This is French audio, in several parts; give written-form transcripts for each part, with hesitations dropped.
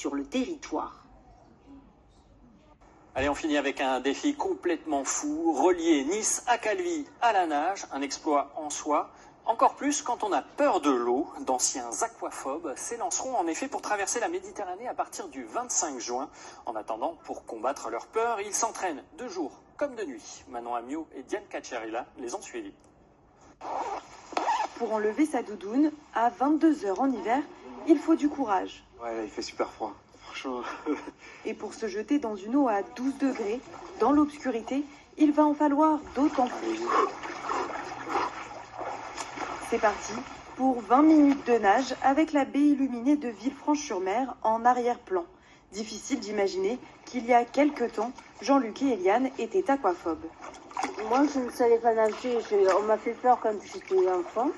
sur le territoire. Allez, on finit avec un défi complètement fou, relier Nice à Calvi à la nage, un exploit en soi. Encore plus quand on a peur de l'eau, d'anciens aquaphobes s'élanceront en effet pour traverser la Méditerranée à partir du 25 juin. En attendant, pour combattre leur peur, ils s'entraînent de jour comme de nuit. Manon Amiot et Diane Cacciarilla les ont suivis. Pour enlever sa doudoune, à 22 h en hiver, il faut du courage. Ouais, là, il fait super froid. Franchement. Et pour se jeter dans une eau à 12 degrés, dans l'obscurité, il va en falloir d'autant plus. C'est parti pour 20 minutes de nage avec la baie illuminée de Villefranche-sur-Mer en arrière-plan. Difficile d'imaginer qu'il y a quelque temps, Jean-Luc et Eliane étaient aquaphobes. Moi, je ne savais pas nager. On m'a fait peur quand j'étais enfant.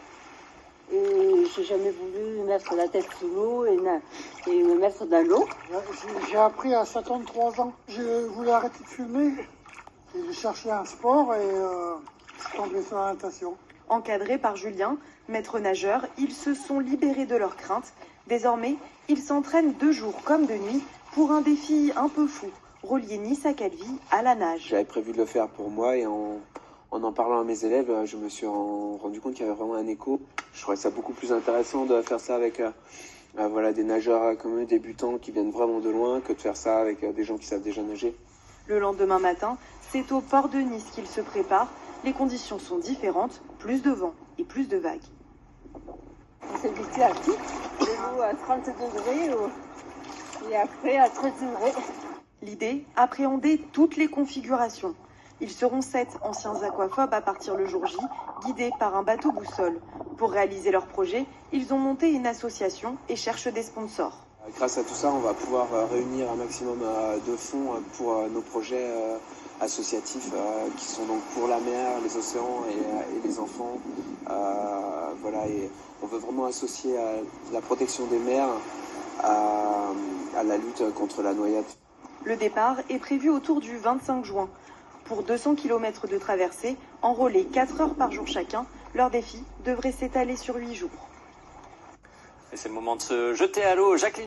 Et j'ai jamais voulu mettre la tête sous l'eau et me mettre dans l'eau. J'ai appris à 53 ans. Je voulais arrêter de fumer. J'ai cherché un sport et je suis tombé sur la natation. Encadrés par Julien, maître nageur, ils se sont libérés de leurs craintes. Désormais, ils s'entraînent de jour comme de nuit pour un défi un peu fou, relier Nice à Calvi à la nage. J'avais prévu de le faire pour moi et en parlant à mes élèves, je me suis rendu compte qu'il y avait vraiment un écho. Je trouvais ça beaucoup plus intéressant de faire ça avec des nageurs comme eux, débutants, qui viennent vraiment de loin, que de faire ça avec des gens qui savent déjà nager. Le lendemain matin, c'est au port de Nice qu'ils se préparent. Les conditions sont différentes, plus de vent et plus de vagues. On s'est habitué à tout, de l'eau à 30 degrés et après à 13 degrés. L'idée, appréhender toutes les configurations. Ils seront 7 anciens aquaphobes à partir le jour J, guidés par un bateau boussole. Pour réaliser leur projet, ils ont monté une association et cherchent des sponsors. Grâce à tout ça, on va pouvoir réunir un maximum de fonds pour nos projets associatifs qui sont donc pour la mer, les océans et les enfants. Et on veut vraiment associer la protection des mers à la lutte contre la noyade. Le départ est prévu autour du 25 juin. Pour 200 km de traversée, enrôlés 4 heures par jour chacun, leur défi devrait s'étaler sur 8 jours. Et c'est le moment de se jeter à l'eau. Jacqueline